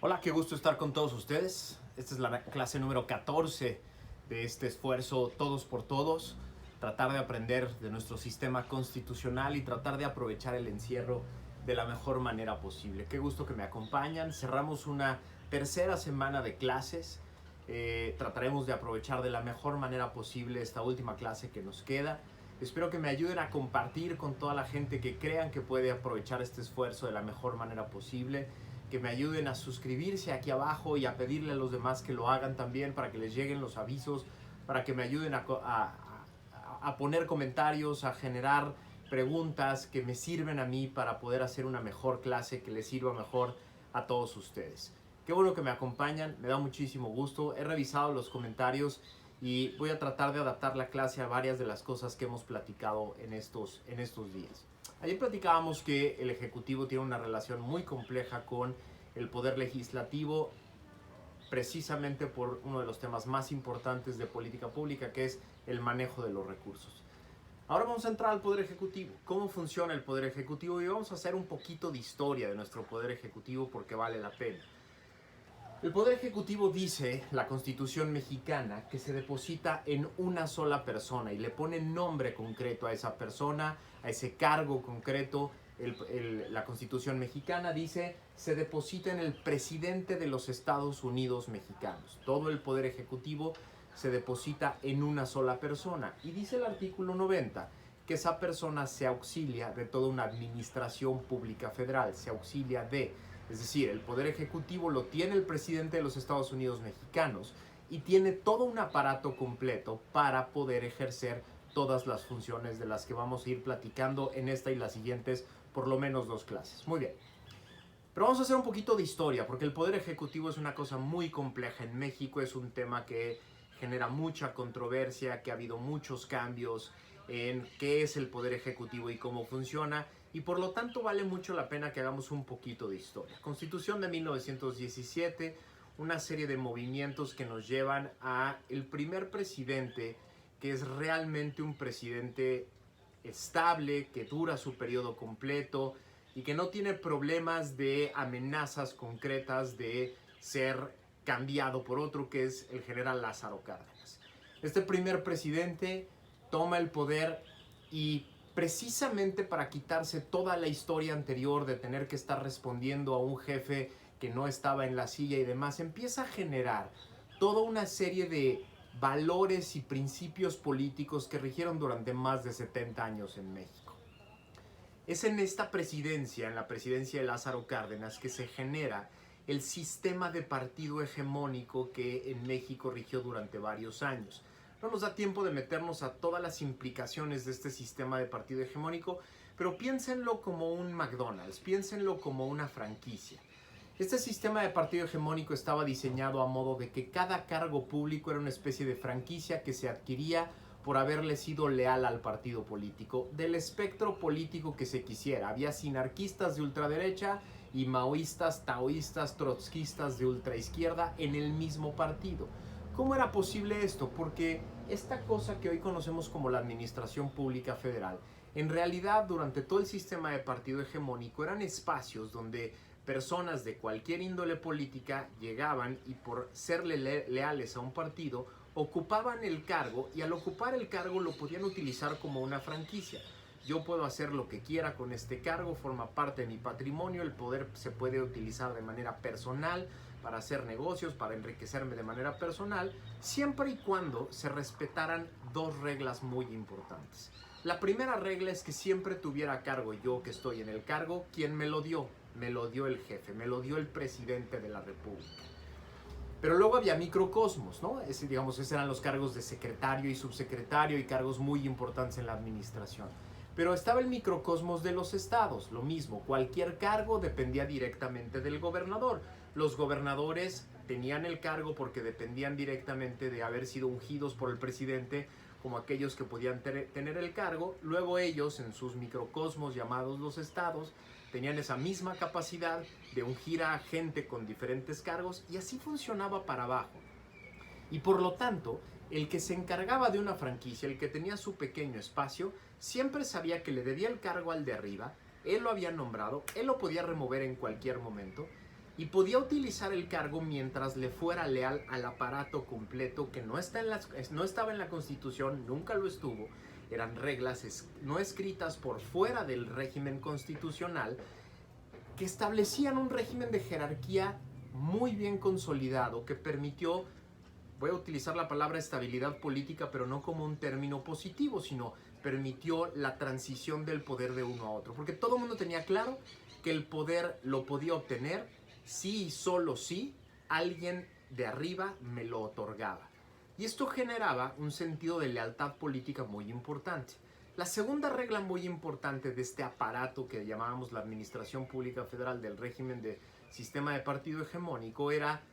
Hola, qué gusto estar con todos ustedes. Esta es la clase número 14 de este esfuerzo Todos por Todos. Tratar de aprender de nuestro sistema constitucional y tratar de aprovechar el encierro de la mejor manera posible. Qué gusto que me acompañan. Cerramos una tercera semana de clases. Trataremos de aprovechar de la mejor manera posible esta última clase que nos queda. Espero que me ayuden a compartir con toda la gente que crean que puede aprovechar este esfuerzo de la mejor manera posible. Que me ayuden a suscribirse aquí abajo y a pedirle a los demás que lo hagan también para que les lleguen los avisos, para que me ayuden a poner comentarios, a generar preguntas que me sirven a mí para poder hacer una mejor clase que les sirva mejor a todos ustedes. Qué bueno que me acompañan, me da muchísimo gusto. He revisado los comentarios y voy a tratar de adaptar la clase a varias de las cosas que hemos platicado en estos días. Ayer platicábamos que el Ejecutivo tiene una relación muy compleja con el Poder Legislativo, precisamente por uno de los temas más importantes de política pública, que es el manejo de los recursos. Ahora vamos a entrar al Poder Ejecutivo. ¿Cómo funciona el Poder Ejecutivo? Y vamos a hacer un poquito de historia de nuestro Poder Ejecutivo porque vale la pena. El Poder Ejecutivo dice, la Constitución mexicana, que se deposita en una sola persona y le pone nombre concreto a esa persona, a ese cargo concreto. La Constitución mexicana dice, se deposita en el presidente de los Estados Unidos mexicanos. Todo el Poder Ejecutivo se deposita en una sola persona. Y dice el artículo 90 que esa persona se auxilia de toda una administración pública federal, se auxilia de... Es decir, el Poder Ejecutivo lo tiene el presidente de los Estados Unidos mexicanos y tiene todo un aparato completo para poder ejercer todas las funciones de las que vamos a ir platicando en esta y las siguientes, por lo menos 2 clases. Muy bien. Pero vamos a hacer un poquito de historia, porque el Poder Ejecutivo es una cosa muy compleja en México, es un tema que genera mucha controversia, que ha habido muchos cambios en qué es el Poder Ejecutivo y cómo funciona, y por lo tanto vale mucho la pena que hagamos un poquito de historia. Constitución de 1917, una serie de movimientos que nos llevan a el primer presidente, que es realmente un presidente estable, que dura su periodo completo y que no tiene problemas de amenazas concretas de ser cambiado por otro, que es el general Lázaro Cárdenas. Este primer presidente toma el poder y precisamente para quitarse toda la historia anterior de tener que estar respondiendo a un jefe que no estaba en la silla y demás, empieza a generar toda una serie de valores y principios políticos que rigieron durante más de 70 años en México. Es en esta presidencia, en la presidencia de Lázaro Cárdenas, que se genera el sistema de partido hegemónico que en México rigió durante varios años. No nos da tiempo de meternos a todas las implicaciones de este sistema de partido hegemónico, pero piénsenlo como un McDonald's, piénsenlo como una franquicia. Este sistema de partido hegemónico estaba diseñado a modo de que cada cargo público era una especie de franquicia que se adquiría por haberle sido leal al partido político, del espectro político que se quisiera. Había sinarquistas de ultraderecha y maoístas, taoístas, trotskistas de ultraizquierda en el mismo partido. ¿Cómo era posible esto? Porque esta cosa que hoy conocemos como la Administración Pública Federal, en realidad durante todo el sistema de partido hegemónico eran espacios donde personas de cualquier índole política llegaban y por serle leales a un partido ocupaban el cargo, y al ocupar el cargo lo podían utilizar como una franquicia. Yo puedo hacer lo que quiera con este cargo, forma parte de mi patrimonio, el poder se puede utilizar de manera personal para hacer negocios, para enriquecerme de manera personal, siempre y cuando se respetaran 2 reglas muy importantes. La primera regla es que siempre tuviera a cargo yo que estoy en el cargo. ¿Quién me lo dio? Me lo dio el jefe, me lo dio el presidente de la República. Pero luego había microcosmos, ¿no? Esos eran los cargos de secretario y subsecretario y cargos muy importantes en la administración. Pero estaba el microcosmos de los estados, lo mismo, cualquier cargo dependía directamente del gobernador. Los gobernadores tenían el cargo porque dependían directamente de haber sido ungidos por el presidente, como aquellos que podían tener el cargo. Luego ellos, en sus microcosmos llamados los estados, tenían esa misma capacidad de ungir a gente con diferentes cargos, y así funcionaba para abajo. Y por lo tanto, el que se encargaba de una franquicia, el que tenía su pequeño espacio, siempre sabía que le debía el cargo al de arriba, él lo había nombrado, él lo podía remover en cualquier momento, y podía utilizar el cargo mientras le fuera leal al aparato completo que no estaba en la Constitución, nunca lo estuvo. Eran reglas no escritas por fuera del régimen constitucional que establecían un régimen de jerarquía muy bien consolidado que permitió, voy a utilizar la palabra estabilidad política, pero no como un término positivo, sino permitió la transición del poder de uno a otro. Porque todo el mundo tenía claro que el poder lo podía obtener si y solo si alguien de arriba me lo otorgaba. Y esto generaba un sentido de lealtad política muy importante. La segunda regla muy importante de este aparato que llamábamos la Administración Pública Federal del régimen de sistema de partido hegemónico era: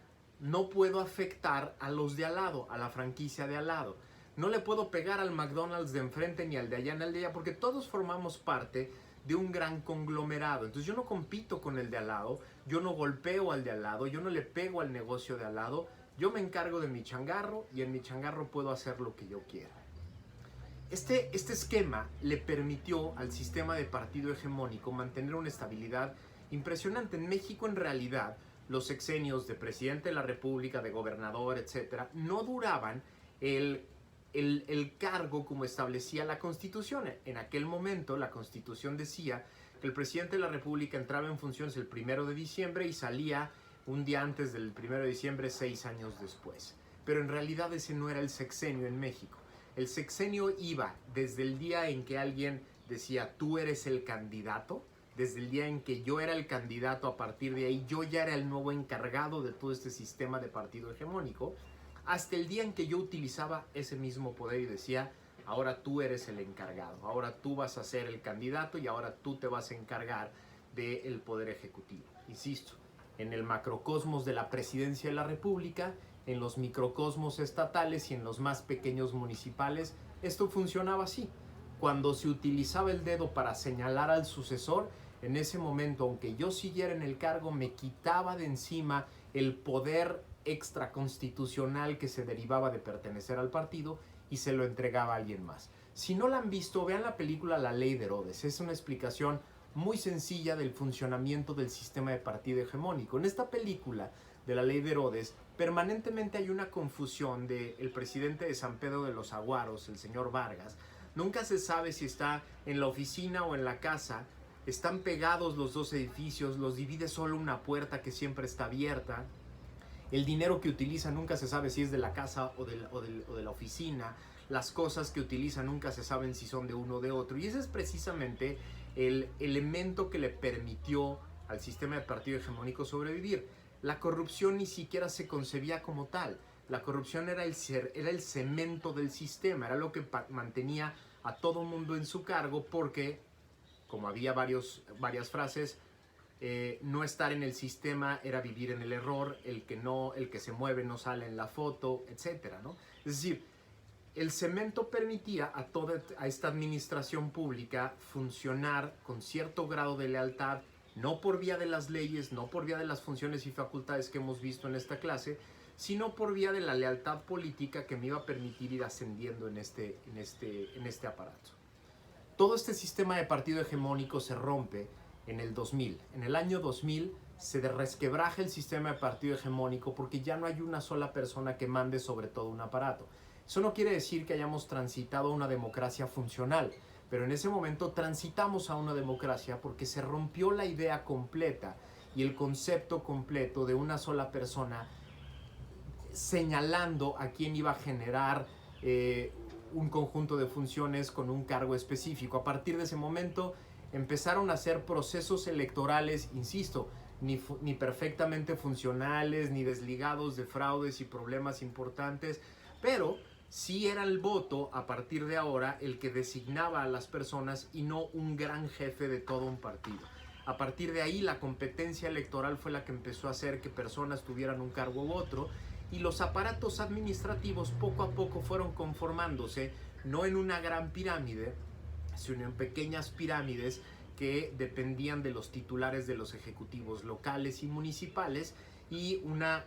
no puedo afectar a los de al lado, a la franquicia de al lado. No le puedo pegar al McDonald's de enfrente ni al de allá ni al de allá, porque todos formamos parte de un gran conglomerado. Entonces yo no compito con el de al lado, yo no golpeo al de al lado, yo no le pego al negocio de al lado, yo me encargo de mi changarro y en mi changarro puedo hacer lo que yo quiera. Este esquema le permitió al sistema de partido hegemónico mantener una estabilidad impresionante. En México, en realidad, los sexenios de presidente de la República, de gobernador, etc., no duraban el cargo como establecía la Constitución. En aquel momento, la Constitución decía que el presidente de la República entraba en funciones el 1 de diciembre y salía un día antes del 1 de diciembre, 6 años después. Pero en realidad ese no era el sexenio en México. El sexenio iba desde el día en que alguien decía tú eres el candidato, desde el día en que yo era el candidato, a partir de ahí yo ya era el nuevo encargado de todo este sistema de partido hegemónico, hasta el día en que yo utilizaba ese mismo poder y decía ahora tú eres el encargado, ahora tú vas a ser el candidato y ahora tú te vas a encargar del poder ejecutivo. Insisto, en el macrocosmos de la presidencia de la República, en los microcosmos estatales y en los más pequeños municipales, esto funcionaba así. Cuando se utilizaba el dedo para señalar al sucesor, en ese momento, aunque yo siguiera en el cargo, me quitaba de encima el poder extraconstitucional que se derivaba de pertenecer al partido y se lo entregaba a alguien más. Si no la han visto, vean la película La Ley de Herodes. Es una explicación muy sencilla del funcionamiento del sistema de partido hegemónico. En esta película de La Ley de Herodes, permanentemente hay una confusión del presidente de San Pedro de los Aguaros, el señor Vargas. Nunca se sabe si está en la oficina o en la casa. Están pegados los dos edificios, los divide solo una puerta que siempre está abierta. El dinero que utiliza nunca se sabe si es de la casa o de la oficina. Las cosas que utiliza nunca se saben si son de uno o de otro. Y ese es precisamente el elemento que le permitió al sistema de partido hegemónico sobrevivir. La corrupción ni siquiera se concebía como tal. La corrupción era el cemento del sistema, era lo que mantenía a todo mundo en su cargo, porque, como había varias frases, no estar en el sistema era vivir en el error, el que se mueve no sale en la foto, etcétera, ¿no? Es decir, el cemento permitía a esta administración pública funcionar con cierto grado de lealtad, no por vía de las leyes, no por vía de las funciones y facultades que hemos visto en esta clase, sino por vía de la lealtad política que me iba a permitir ir ascendiendo en este aparato. Todo este sistema de partido hegemónico se rompe en el 2000. En el año 2000 se resquebraja el sistema de partido hegemónico porque ya no hay una sola persona que mande sobre todo un aparato. Eso no quiere decir que hayamos transitado a una democracia funcional, pero en ese momento transitamos a una democracia porque se rompió la idea completa y el concepto completo de una sola persona señalando a quién iba a generar un conjunto de funciones con un cargo específico. A partir de ese momento empezaron a hacer procesos electorales, insisto, ni perfectamente funcionales, ni desligados de fraudes y problemas importantes, pero sí era el voto a partir de ahora el que designaba a las personas y no un gran jefe de todo un partido. A partir de ahí la competencia electoral fue la que empezó a hacer que personas tuvieran un cargo u otro, y los aparatos administrativos poco a poco fueron conformándose, no en una gran pirámide, sino en pequeñas pirámides que dependían de los titulares de los ejecutivos locales y municipales, y una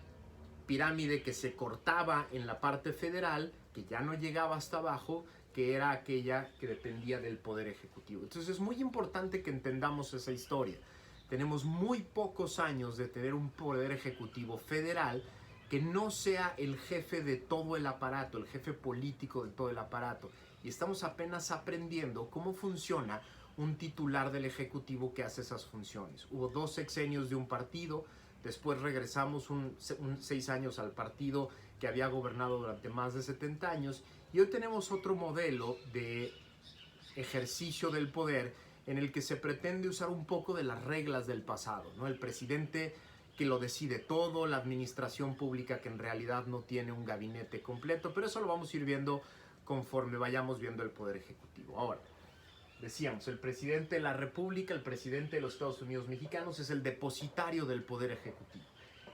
pirámide que se cortaba en la parte federal, que ya no llegaba hasta abajo, que era aquella que dependía del poder ejecutivo. Entonces es muy importante que entendamos esa historia. tenemos muy pocos años de tener un poder ejecutivo federal que no sea el jefe de todo el aparato, el jefe político de todo el aparato. Y estamos apenas aprendiendo cómo funciona un titular del Ejecutivo que hace esas funciones. Hubo 2 sexenios de un partido, después regresamos 6 años al partido que había gobernado durante más de 70 años, y hoy tenemos otro modelo de ejercicio del poder en el que se pretende usar un poco de las reglas del pasado, ¿no? El presidente que lo decide todo, la administración pública que en realidad no tiene un gabinete completo, pero eso lo vamos a ir viendo conforme vayamos viendo el poder ejecutivo. Ahora, decíamos, el presidente de la República, el presidente de los Estados Unidos mexicanos, es el depositario del poder ejecutivo.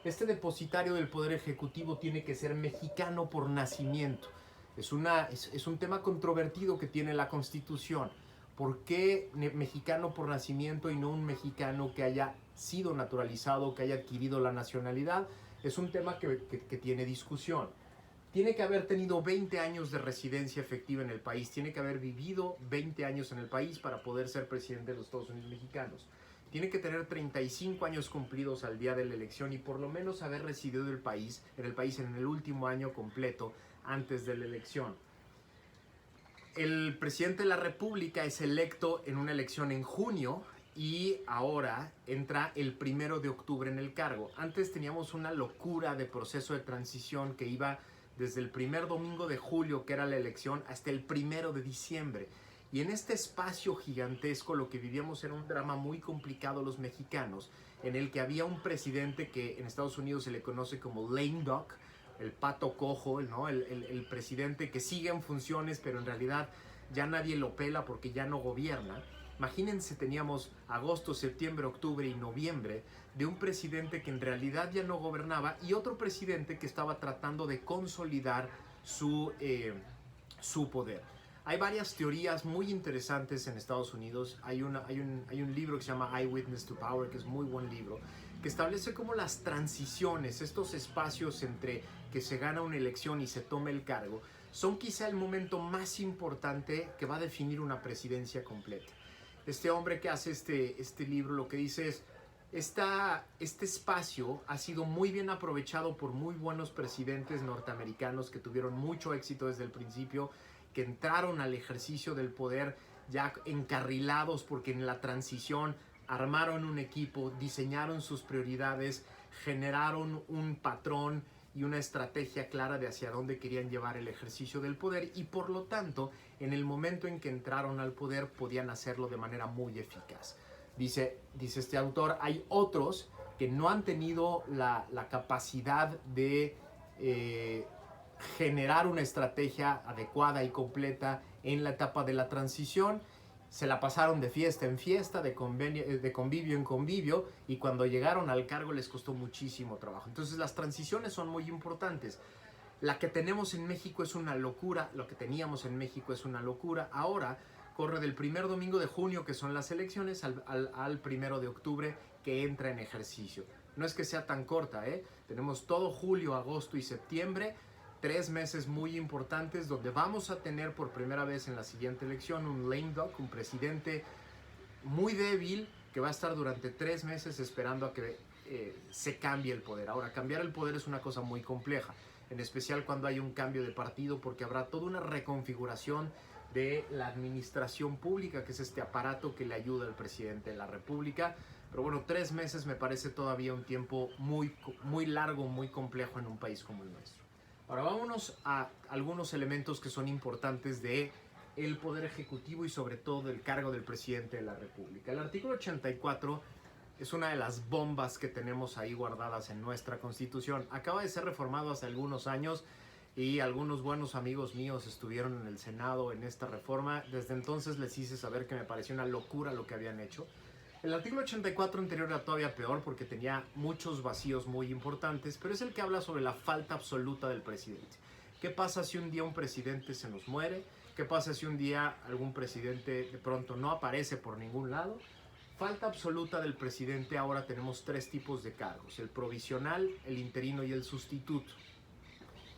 Este depositario del poder ejecutivo tiene que ser mexicano por nacimiento. Es un tema controvertido que tiene la Constitución. ¿Por qué mexicano por nacimiento y no un mexicano que haya sido naturalizado, que haya adquirido la nacionalidad? Es un tema que tiene discusión. Tiene que haber tenido 20 años de residencia efectiva en el país, tiene que haber vivido 20 años en el país para poder ser presidente de los Estados Unidos mexicanos. Tiene que tener 35 años cumplidos al día de la elección y por lo menos haber residido en el país en el último año completo antes de la elección. El presidente de la República es electo en una elección en junio y ahora entra el 1 de octubre en el cargo. Antes teníamos una locura de proceso de transición que iba desde el primer domingo de julio, que era la elección, hasta el 1 de diciembre. Y en este espacio gigantesco lo que vivíamos era un drama muy complicado los mexicanos, en el que había un presidente que en Estados Unidos se le conoce como lame duck, el pato cojo, ¿no? el presidente que sigue en funciones, pero en realidad ya nadie lo pela porque ya no gobierna. Imagínense, teníamos agosto, septiembre, octubre y noviembre de un presidente que en realidad ya no gobernaba y otro presidente que estaba tratando de consolidar su poder. Hay varias teorías muy interesantes en Estados Unidos. Hay un libro que se llama Eyewitness to Power, que es muy buen libro, que establece cómo las transiciones, estos espacios entre que se gana una elección y se toma el cargo, son quizá el momento más importante que va a definir una presidencia completa. Este hombre que hace este libro lo que dice es: este espacio ha sido muy bien aprovechado por muy buenos presidentes norteamericanos que tuvieron mucho éxito desde el principio, que entraron al ejercicio del poder ya encarrilados porque en la transición armaron un equipo, diseñaron sus prioridades, generaron un patrón y una estrategia clara de hacia dónde querían llevar el ejercicio del poder, y por lo tanto en el momento en que entraron al poder podían hacerlo de manera muy eficaz. Dice este autor, hay otros que no han tenido la capacidad de generar una estrategia adecuada y completa en la etapa de la transición. Se la pasaron de fiesta en fiesta, de convivio en convivio, y cuando llegaron al cargo les costó muchísimo trabajo. Entonces las transiciones son muy importantes. La que tenemos en México es una locura, lo que teníamos en México es una locura. Ahora corre del primer domingo de junio, que son las elecciones, al 1 de octubre, que entra en ejercicio. No es que sea tan corta, tenemos todo julio, agosto y septiembre, 3 meses muy importantes donde vamos a tener por primera vez en la siguiente elección un lame duck, un presidente muy débil que va a estar durante 3 meses esperando a que se cambie el poder. Ahora, cambiar el poder es una cosa muy compleja, en especial cuando hay un cambio de partido, porque habrá toda una reconfiguración de la administración pública, que es este aparato que le ayuda al presidente de la República. Pero bueno, 3 meses me parece todavía un tiempo muy, muy largo, muy complejo en un país como el nuestro. Ahora vámonos a algunos elementos que son importantes de el poder ejecutivo y sobre todo del cargo del presidente de la República. El artículo 84 es una de las bombas que tenemos ahí guardadas en nuestra Constitución. Acaba de ser reformado hace algunos años y algunos buenos amigos míos estuvieron en el Senado en esta reforma. Desde entonces les hice saber que me pareció una locura lo que habían hecho. El artículo 84 anterior era todavía peor porque tenía muchos vacíos muy importantes, pero es el que habla sobre la falta absoluta del presidente. ¿Qué pasa si un día un presidente se nos muere? ¿Qué pasa si un día algún presidente de pronto no aparece por ningún lado? Falta absoluta del presidente. Ahora tenemos 3 tipos de cargos: el provisional, el interino y el sustituto.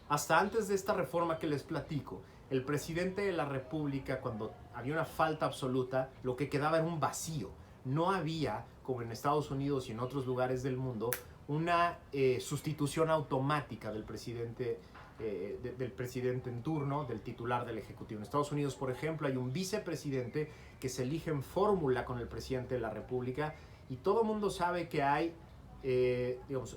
Hasta antes de esta reforma que les platico, el presidente de la República, cuando había una falta absoluta, lo que quedaba era un vacío. No había como en Estados Unidos y en otros lugares del mundo, una sustitución automática del presidente en turno, del titular del Ejecutivo. En Estados Unidos, por ejemplo, hay un vicepresidente que se elige en fórmula con el presidente de la República y todo el mundo sabe que hay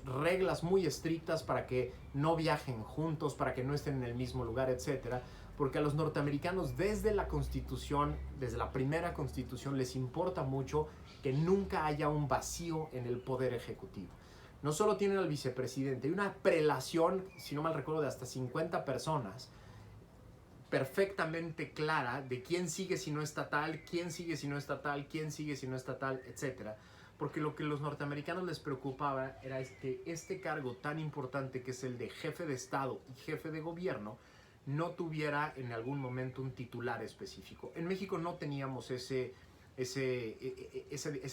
reglas muy estrictas para que no viajen juntos, para que no estén en el mismo lugar, etcétera, porque a los norteamericanos desde la Constitución, desde la primera Constitución, les importa mucho que nunca haya un vacío en el poder ejecutivo. No solo tienen al vicepresidente, hay una prelación, si no mal recuerdo, de hasta 50 personas, perfectamente clara de quién sigue si no está tal, quién sigue si no está tal, quién sigue si no está tal, etcétera. Porque lo que a los norteamericanos les preocupaba era que este cargo tan importante que es el de jefe de Estado y jefe de gobierno no tuviera en algún momento un titular específico. En México no teníamos ese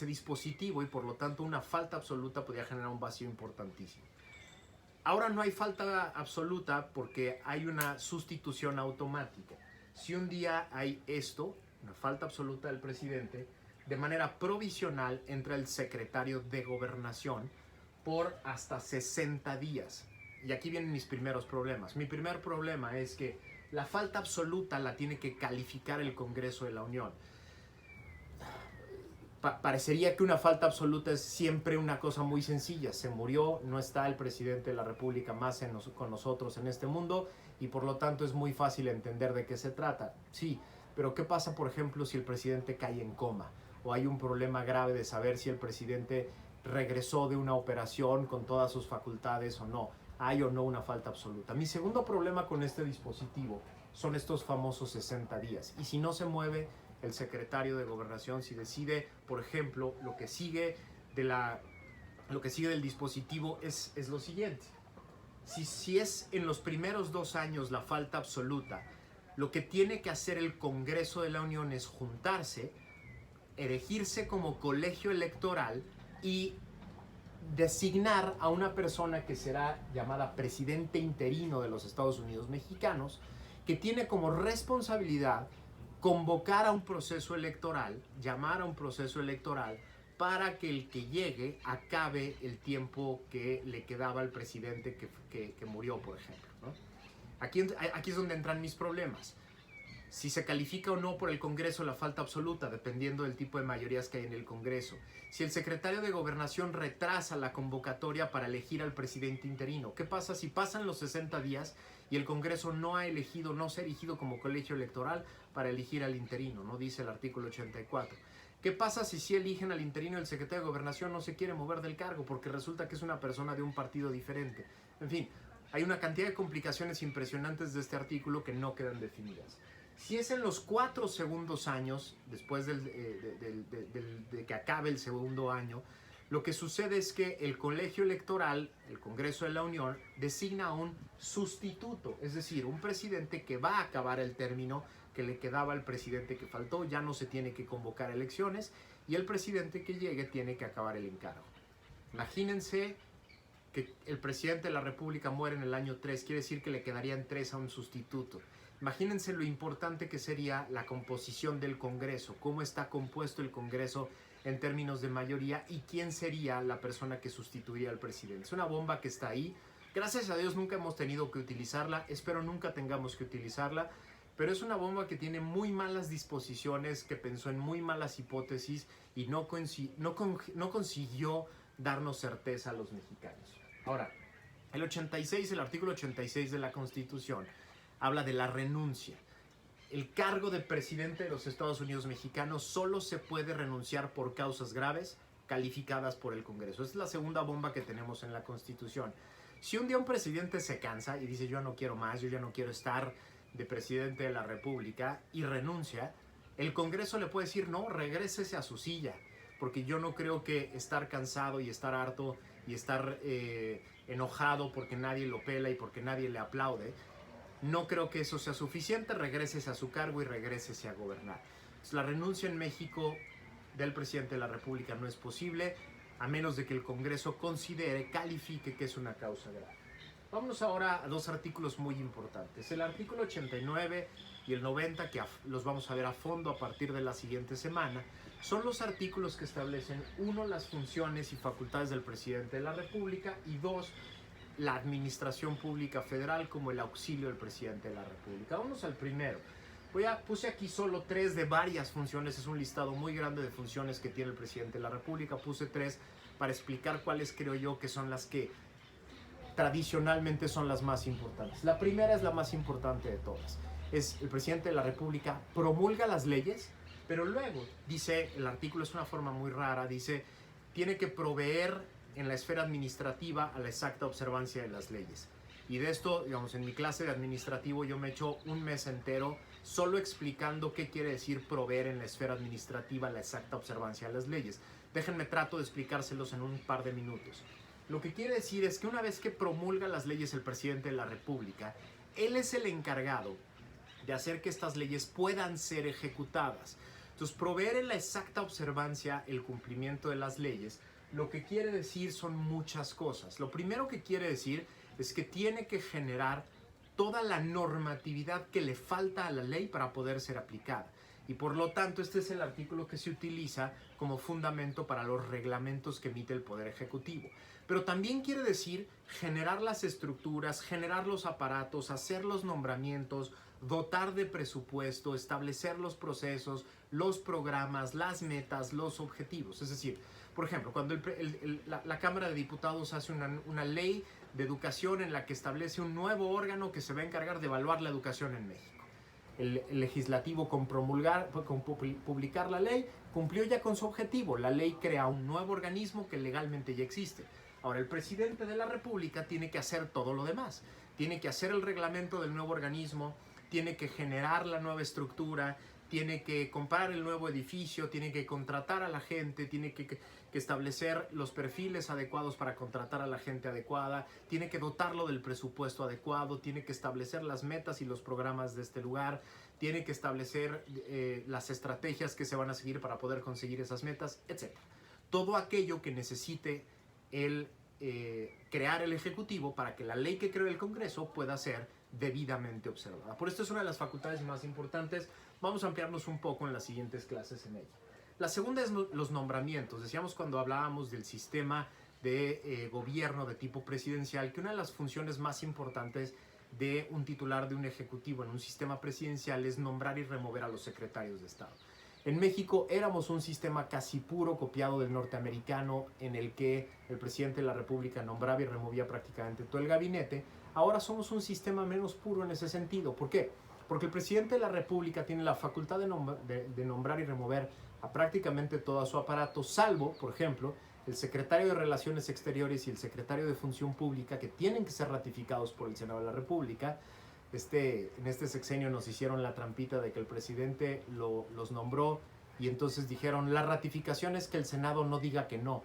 dispositivo y por lo tanto una falta absoluta podía generar un vacío importantísimo. Ahora no hay falta absoluta porque hay una sustitución automática. Si un día hay esto, una falta absoluta del presidente, de manera provisional entra el secretario de Gobernación por hasta 60 días. Y aquí vienen mis primeros problemas. Mi primer problema es que la falta absoluta la tiene que calificar el Congreso de la Unión. Parecería que una falta absoluta es siempre una cosa muy sencilla. Se murió, no está el presidente de la República más con nosotros en este mundo y por lo tanto es muy fácil entender de qué se trata. Sí, pero ¿qué pasa, por ejemplo, si el presidente cae en coma? O hay un problema grave de saber si el presidente regresó de una operación con todas sus facultades o no. Hay o no una falta absoluta. Mi segundo problema con este dispositivo son estos famosos 60 días. Y si no se mueve el secretario de Gobernación, si decide, por ejemplo, lo que sigue del dispositivo es lo siguiente. Si es en los primeros 2 años la falta absoluta, lo que tiene que hacer el Congreso de la Unión es juntarse, elegirse como colegio electoral y designar a una persona que será llamada presidente interino de los Estados Unidos mexicanos, que tiene como responsabilidad convocar a un proceso electoral, llamar a un proceso electoral para que el que llegue acabe el tiempo que le quedaba al presidente que murió, por ejemplo, ¿no? Aquí es donde entran mis problemas. Si se califica o no por el Congreso la falta absoluta, dependiendo del tipo de mayorías que hay en el Congreso. Si el secretario de Gobernación retrasa la convocatoria para elegir al presidente interino, ¿qué pasa si pasan los 60 días y el Congreso no se ha elegido como colegio electoral para elegir al interino? No dice el artículo 84. ¿Qué pasa si eligen al interino y el secretario de Gobernación no se quiere mover del cargo porque resulta que es una persona de un partido diferente? En fin, hay una cantidad de complicaciones impresionantes de este artículo que no quedan definidas. Si es en los 4 segundos años, después de que acabe el segundo año, lo que sucede es que el colegio electoral, el Congreso de la Unión, designa a un sustituto, es decir, un presidente que va a acabar el término que le quedaba al presidente que faltó, ya no se tiene que convocar elecciones y el presidente que llegue tiene que acabar el encargo. Imagínense que el presidente de la República muere en el año 3, quiere decir que le quedarían 3 a un sustituto. Imagínense lo importante que sería la composición del Congreso, cómo está compuesto el Congreso en términos de mayoría y quién sería la persona que sustituiría al presidente. Es una bomba que está ahí. Gracias a Dios nunca hemos tenido que utilizarla, espero nunca tengamos que utilizarla, pero es una bomba que tiene muy malas disposiciones, que pensó en muy malas hipótesis y no consiguió darnos certeza a los mexicanos. Ahora, el artículo 86 de la Constitución habla de la renuncia. El cargo de presidente de los Estados Unidos mexicanos solo se puede renunciar por causas graves calificadas por el Congreso. Esta es la segunda bomba que tenemos en la Constitución. Si un día un presidente se cansa y dice yo no quiero más, yo ya no quiero estar de presidente de la República y renuncia, el Congreso le puede decir no, regrésese a su silla, porque yo no creo que estar cansado y estar harto y estar enojado porque nadie lo pela y porque nadie le aplaude, no creo que eso sea suficiente, regrésese a su cargo y regrésese a gobernar. Entonces, la renuncia en México del presidente de la República no es posible, a menos de que el Congreso califique que es una causa grave. Vámonos ahora a dos artículos muy importantes. El artículo 89 y el 90, que los vamos a ver a fondo a partir de la siguiente semana, son los artículos que establecen, uno, las funciones y facultades del presidente de la República, y dos, la administración pública federal como el auxilio del presidente de la República. Vamos al primero. Puse aquí solo 3 de varias funciones, es un listado muy grande de funciones que tiene el presidente de la República. Puse 3 para explicar cuáles creo yo que son las que tradicionalmente son las más importantes. La primera es la más importante de todas. Es el presidente de la República promulga las leyes, pero luego, dice, el artículo es una forma muy rara, dice, tiene que proveer en la esfera administrativa a la exacta observancia de las leyes. Y de esto, digamos, en mi clase de administrativo yo me echo un mes entero solo explicando qué quiere decir proveer en la esfera administrativa la exacta observancia de las leyes. Déjenme trato de explicárselos en un par de minutos. Lo que quiere decir es que una vez que promulga las leyes el presidente de la República, él es el encargado de hacer que estas leyes puedan ser ejecutadas. Entonces, proveer en la exacta observancia el cumplimiento de las leyes, lo que quiere decir son muchas cosas. Lo primero que quiere decir es que tiene que generar toda la normatividad que le falta a la ley para poder ser aplicada. Y por lo tanto, este es el artículo que se utiliza como fundamento para los reglamentos que emite el Poder Ejecutivo. Pero también quiere decir generar las estructuras, generar los aparatos, hacer los nombramientos, dotar de presupuesto, establecer los procesos, los programas, las metas, los objetivos. Es decir, por ejemplo, cuando la Cámara de Diputados hace una ley de educación en la que establece un nuevo órgano que se va a encargar de evaluar la educación en México. El legislativo con publicar la ley cumplió ya con su objetivo. La ley crea un nuevo organismo que legalmente ya existe. Ahora, el presidente de la República tiene que hacer todo lo demás. Tiene que hacer el reglamento del nuevo organismo, tiene que generar la nueva estructura, tiene que comprar el nuevo edificio, tiene que contratar a la gente, tiene que establecer los perfiles adecuados para contratar a la gente adecuada, tiene que dotarlo del presupuesto adecuado, tiene que establecer las metas y los programas de este lugar, tiene que establecer las estrategias que se van a seguir para poder conseguir esas metas, etc. Todo aquello que necesite crear el Ejecutivo para que la ley que creó el Congreso pueda ser debidamente observada. Por esto es una de las facultades más importantes. Vamos a ampliarnos un poco en las siguientes clases en ella. La segunda es los nombramientos. Decíamos cuando hablábamos del sistema de gobierno de tipo presidencial que una de las funciones más importantes de un titular de un ejecutivo en un sistema presidencial es nombrar y remover a los secretarios de Estado. En México éramos un sistema casi puro copiado del norteamericano en el que el presidente de la República nombraba y removía prácticamente todo el gabinete. Ahora somos un sistema menos puro en ese sentido. ¿Por qué? Porque el presidente de la República tiene la facultad de nombrar y remover a prácticamente todo su aparato, salvo, por ejemplo, el secretario de Relaciones Exteriores y el secretario de Función Pública, que tienen que ser ratificados por el Senado de la República. En este sexenio nos hicieron la trampita de que el presidente los nombró y entonces dijeron, la ratificación es que el Senado no diga que no.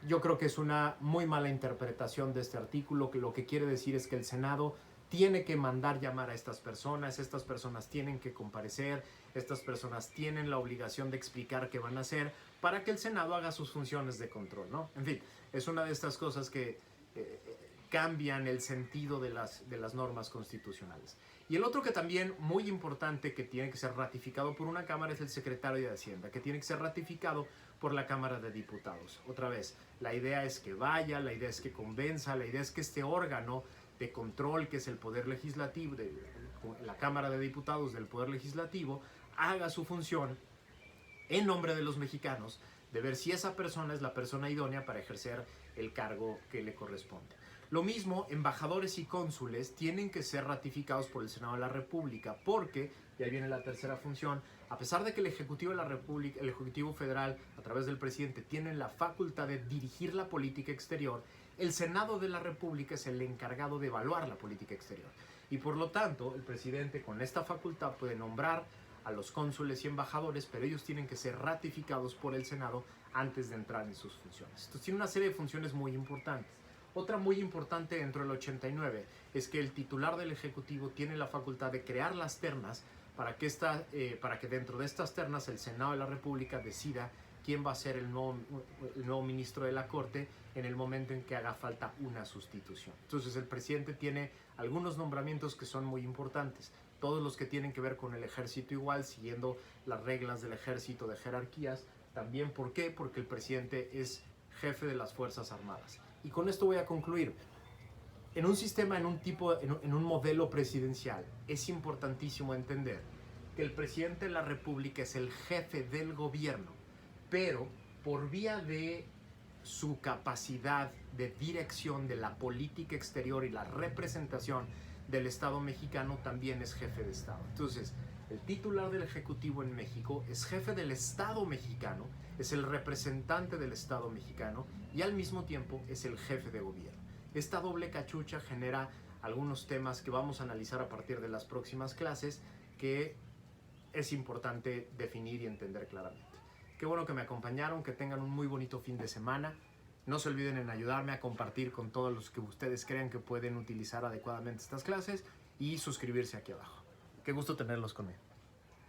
Yo creo que es una muy mala interpretación de este artículo, que lo que quiere decir es que el Senado tiene que mandar llamar a estas personas tienen que comparecer, estas personas tienen la obligación de explicar qué van a hacer para que el Senado haga sus funciones de control, ¿no? En fin, es una de estas cosas que cambian el sentido de las normas constitucionales. Y el otro que también muy importante que tiene que ser ratificado por una Cámara es el secretario de Hacienda, que tiene que ser ratificado por la Cámara de Diputados. Otra vez, la idea es que vaya, la idea es que convenza, la idea es que este órgano de control que es el Poder Legislativo, la Cámara de Diputados del Poder Legislativo, haga su función en nombre de los mexicanos, de ver si esa persona es la persona idónea para ejercer el cargo que le corresponde. Lo mismo, embajadores y cónsules tienen que ser ratificados por el Senado de la República, porque, y ahí viene la tercera función, a pesar de que el Ejecutivo de la República, el Ejecutivo Federal, a través del presidente, tienen la facultad de dirigir la política exterior, el Senado de la República es el encargado de evaluar la política exterior. Y por lo tanto, el presidente con esta facultad puede nombrar a los cónsules y embajadores, pero ellos tienen que ser ratificados por el Senado antes de entrar en sus funciones. Entonces tiene una serie de funciones muy importantes. Otra muy importante dentro del 89 es que el titular del Ejecutivo tiene la facultad de crear las ternas para que dentro de estas ternas el Senado de la República decida quién va a ser el nuevo ministro de la Corte en el momento en que haga falta una sustitución. Entonces el presidente tiene algunos nombramientos que son muy importantes, todos los que tienen que ver con el ejército igual, siguiendo las reglas del ejército de jerarquías. También, ¿por qué? Porque el presidente es jefe de las Fuerzas Armadas. Y con esto voy a concluir. En un sistema, en un modelo presidencial, es importantísimo entender que el presidente de la República es el jefe del gobierno, pero por vía de su capacidad de dirección de la política exterior y la representación del Estado mexicano, también es jefe de Estado. Entonces, el titular del Ejecutivo en México es jefe del Estado mexicano, es el representante del Estado mexicano y al mismo tiempo es el jefe de gobierno. Esta doble cachucha genera algunos temas que vamos a analizar a partir de las próximas clases, que es importante definir y entender claramente. Qué bueno que me acompañaron, que tengan un muy bonito fin de semana. No se olviden en ayudarme a compartir con todos los que ustedes crean que pueden utilizar adecuadamente estas clases y suscribirse aquí abajo. Qué gusto tenerlos conmigo.